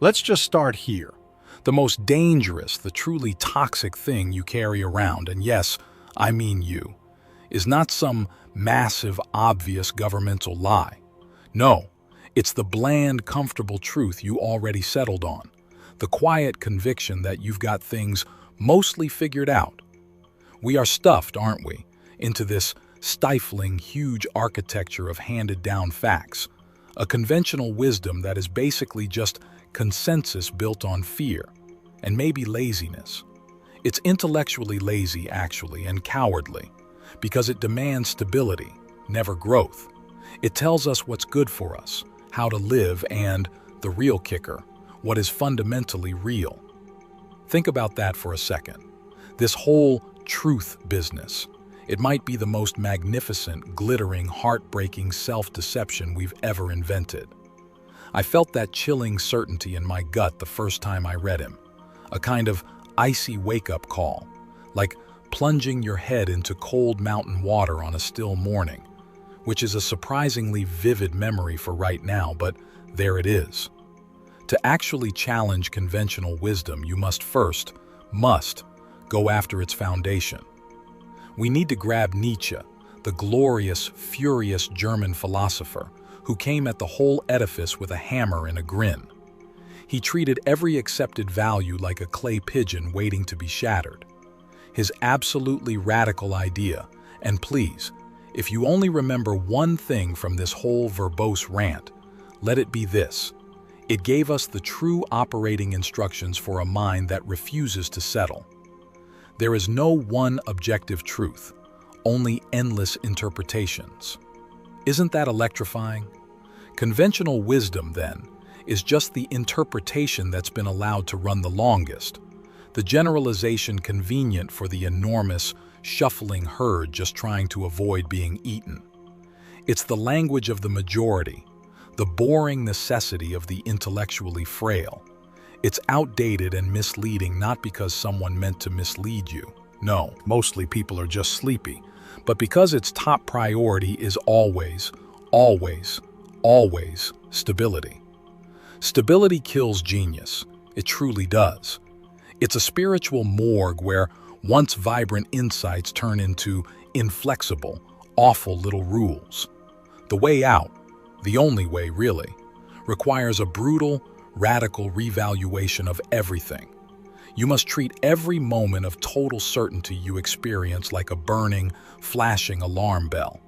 Let's just start here. The most dangerous, the truly toxic thing you carry around, and yes, I mean you, is not some massive, obvious governmental lie. No, it's the bland, comfortable truth you already settled on. The quiet conviction that you've got things mostly figured out. We are stuffed, aren't we, into this stifling, huge architecture of handed-down facts, a conventional wisdom that is basically just consensus built on fear, and maybe laziness. It's intellectually lazy, actually, and cowardly, because it demands stability, never growth. It tells us what's good for us, how to live, and, the real kicker, what is fundamentally real. Think about that for a second. This whole truth business. It might be the most magnificent, glittering, heartbreaking self-deception we've ever invented. I felt that chilling certainty in my gut the first time I read him. A kind of icy wake-up call, like plunging your head into cold mountain water on a still morning, which is a surprisingly vivid memory for right now, but there it is. To actually challenge conventional wisdom, you must go after its foundation. We need to grab Nietzsche, the glorious, furious German philosopher who came at the whole edifice with a hammer and a grin. He treated every accepted value like a clay pigeon waiting to be shattered. His absolutely radical idea, and please, if you only remember one thing from this whole verbose rant, let it be this. It gave us the true operating instructions for a mind that refuses to settle. There is no one objective truth, only endless interpretations. Isn't that electrifying? Conventional wisdom, then, is just the interpretation that's been allowed to run the longest, the generalization convenient for the enormous, shuffling herd just trying to avoid being eaten. It's the language of the majority, the boring necessity of the intellectually frail. It's outdated and misleading not because someone meant to mislead you. No, mostly people are just sleepy, but because its top priority is always stability. Stability kills genius. It truly does. It's a spiritual morgue where once vibrant insights turn into inflexible, awful little rules. The way out, the only way really, requires a brutal, radical revaluation of everything. You must treat every moment of total certainty you experience like a burning, flashing alarm bell.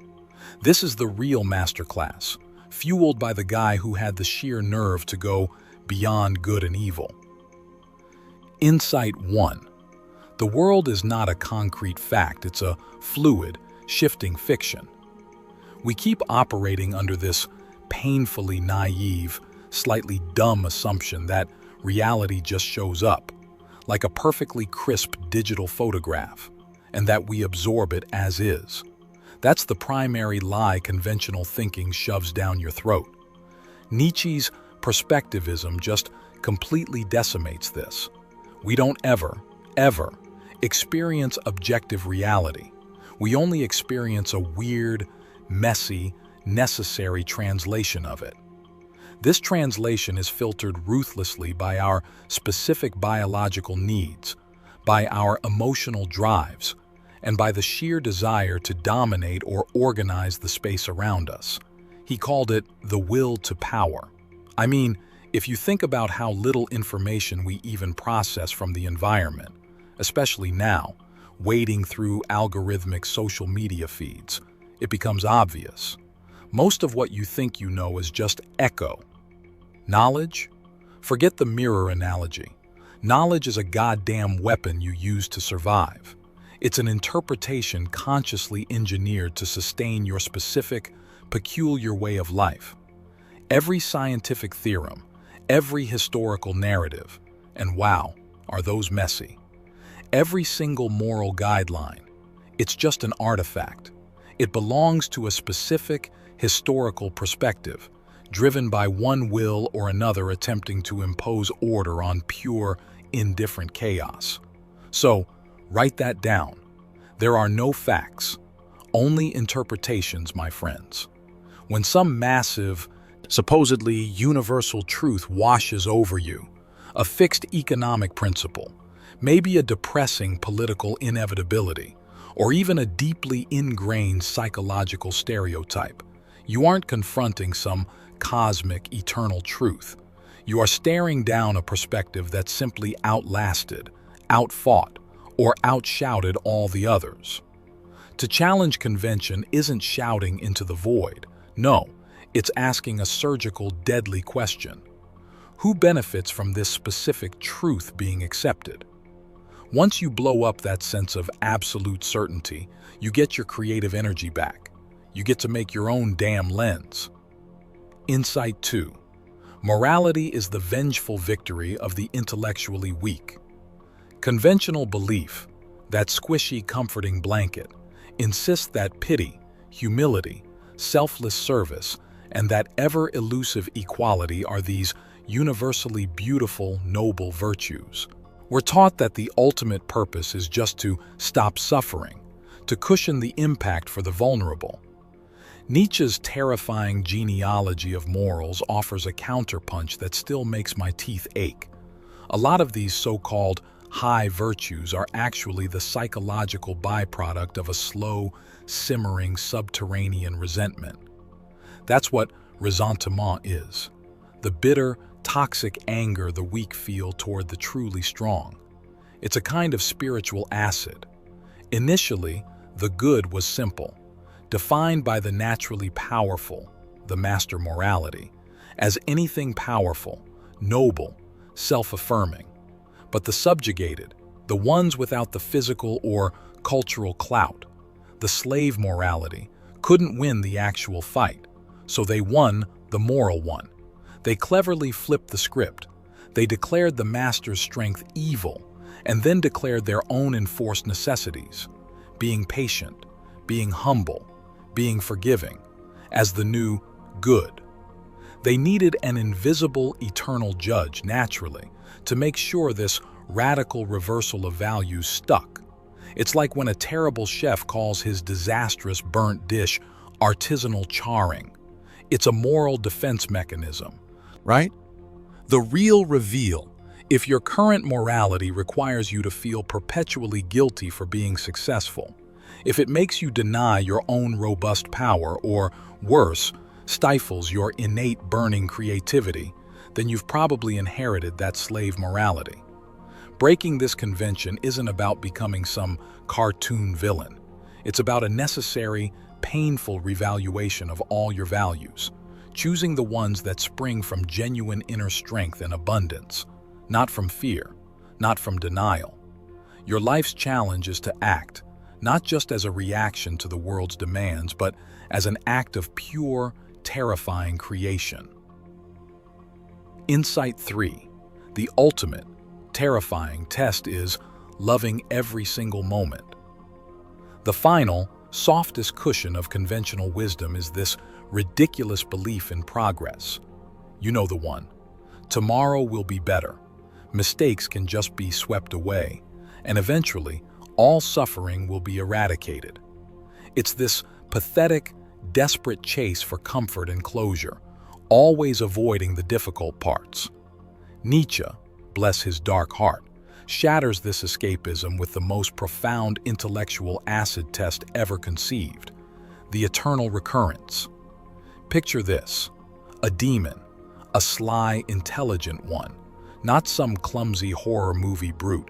This is the real masterclass, fueled by the guy who had the sheer nerve to go beyond good and evil. Insight 1. The world is not a concrete fact, it's a fluid, shifting fiction. We keep operating under this painfully naive, slightly dumb assumption that reality just shows up, like a perfectly crisp digital photograph, and that we absorb it as is. That's the primary lie conventional thinking shoves down your throat. Nietzsche's Perspectivism just completely decimates this. We don't ever experience objective reality. We only experience a weird, messy, necessary translation of it. This translation is filtered ruthlessly by our specific biological needs, by our emotional drives, and by the sheer desire to dominate or organize the space around us. He called it the will to power. I mean, if you think about how little information we even process from the environment, especially now, wading through algorithmic social media feeds, it becomes obvious. Most of what you think you know is just echo. Knowledge? Forget the mirror analogy. Knowledge is a goddamn weapon you use to survive. It's an interpretation consciously engineered to sustain your specific, peculiar way of life. Every scientific theorem, every historical narrative, and wow, are those messy. Every single moral guideline, it's just an artifact. It belongs to a specific, historical perspective, driven by one will or another attempting to impose order on pure, indifferent chaos. So, write that down. There are no facts, only interpretations, my friends. When some massive, Supposedly, universal truth washes over you, a fixed economic principle, maybe a depressing political inevitability, or even a deeply ingrained psychological stereotype. You aren't confronting some cosmic, eternal truth. You are staring down a perspective that simply outlasted, outfought, or outshouted all the others. To challenge convention isn't shouting into the void. No, it's asking a surgical, deadly question. Who benefits from this specific truth being accepted? Once you blow up that sense of absolute certainty, you get your creative energy back. You get to make your own damn lens. Insight 2. Morality is the vengeful victory of the intellectually weak. Conventional belief, that squishy, comforting blanket, insists that pity, humility, selfless service, and that ever-elusive equality are these universally beautiful, noble virtues. We're taught that the ultimate purpose is just to stop suffering, to cushion the impact for the vulnerable. Nietzsche's terrifying genealogy of morals offers a counterpunch that still makes my teeth ache. A lot of these so-called high virtues are actually the psychological byproduct of a slow, simmering, subterranean resentment. That's what ressentiment is. The bitter, toxic anger the weak feel toward the truly strong. It's a kind of spiritual acid. Initially, the good was simple, defined by the naturally powerful, the master morality, as anything powerful, noble, self-affirming. But the subjugated, the ones without the physical or cultural clout, the slave morality, couldn't win the actual fight, so they won the moral one. They cleverly flipped the script. They declared the master's strength evil, and then declared their own enforced necessities, being patient, being humble, being forgiving, as the new good. They needed an invisible, eternal judge, naturally, to make sure this radical reversal of values stuck. It's like when a terrible chef calls his disastrous burnt dish artisanal charring. It's a moral defense mechanism, right? The real reveal, if your current morality requires you to feel perpetually guilty for being successful, if it makes you deny your own robust power, or worse, stifles your innate burning creativity, then you've probably inherited that slave morality. Breaking this convention isn't about becoming some cartoon villain. It's about a necessary, painful revaluation of all your values, choosing the ones that spring from genuine inner strength and abundance, not from fear, not from denial. Your life's challenge is to act, not just as a reaction to the world's demands, but as an act of pure, terrifying creation. Insight 3. The ultimate, terrifying test is loving every single moment. The final, softest cushion of conventional wisdom is this ridiculous belief in progress. You know the one. Tomorrow will be better. Mistakes can just be swept away, and eventually, all suffering will be eradicated. It's this pathetic, desperate chase for comfort and closure, always avoiding the difficult parts. Nietzsche, bless his dark heart, shatters this escapism with the most profound intellectual acid test ever conceived, the eternal recurrence. Picture this: a demon, a sly, intelligent one, not some clumsy horror movie brute,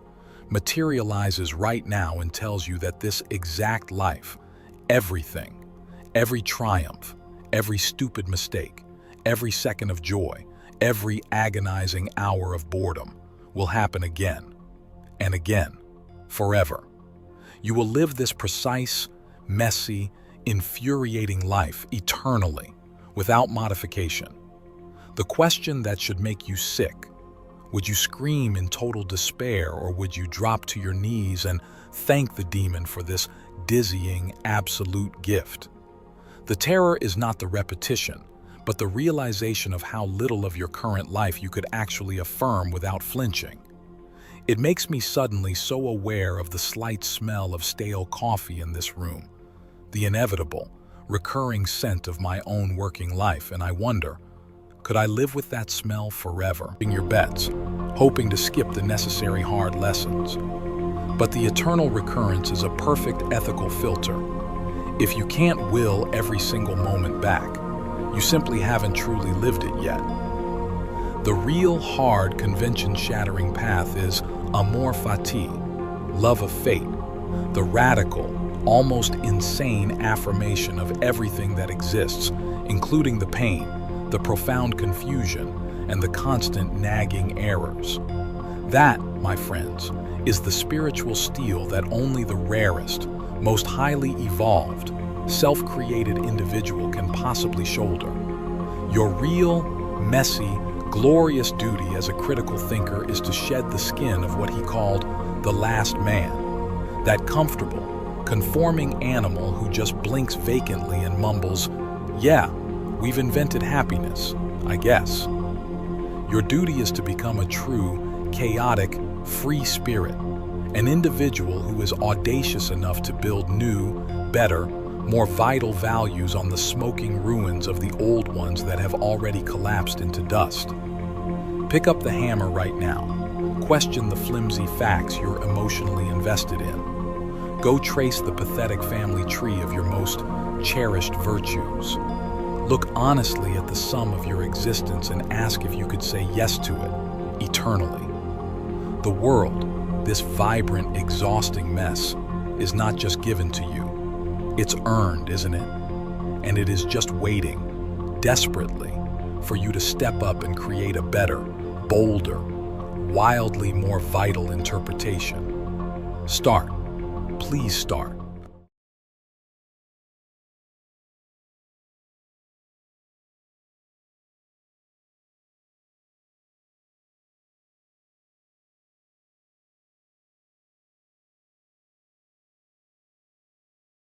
materializes right now and tells you that this exact life, everything, every triumph, every stupid mistake, every second of joy, every agonizing hour of boredom will happen again and again, forever. You will live this precise, messy, infuriating life eternally, without modification. The question that should make you sick: would you scream in total despair, or would you drop to your knees and thank the demon for this dizzying, absolute gift? The terror is not the repetition, but the realization of how little of your current life you could actually affirm without flinching. It makes me suddenly so aware of the slight smell of stale coffee in this room, the inevitable, recurring scent of my own working life, and I wonder, Could I live with that smell forever? Your bets, hoping to skip the necessary hard lessons. But the eternal recurrence is a perfect ethical filter. If you can't will every single moment back, you simply haven't truly lived it yet. The real hard convention-shattering path is Amor, Fati, love of fate, the radical, almost insane affirmation of everything that exists, including the pain, the profound confusion, and the constant nagging errors. That, my friends, is the spiritual steel that only the rarest, most highly evolved, self-created individual can possibly shoulder. Your real, messy, glorious duty as a critical thinker is to shed the skin of what he called the last man, that comfortable, conforming animal who just blinks vacantly and mumbles, "Yeah, we've invented happiness, I guess." Your duty is to become a true, chaotic, free spirit, an individual who is audacious enough to build new, better, more vital values on the smoking ruins of the old ones that have already collapsed into dust. Pick up the hammer right now. Question the flimsy facts you're emotionally invested in. Go trace the pathetic family tree of your most cherished virtues. Look honestly at the sum of your existence and ask if you could say yes to it, eternally. The world, this vibrant, exhausting mess, is not just given to you. It's earned, isn't it? And it is just waiting, desperately, for you to step up and create a better, bolder, wildly more vital interpretation. Start. Please start.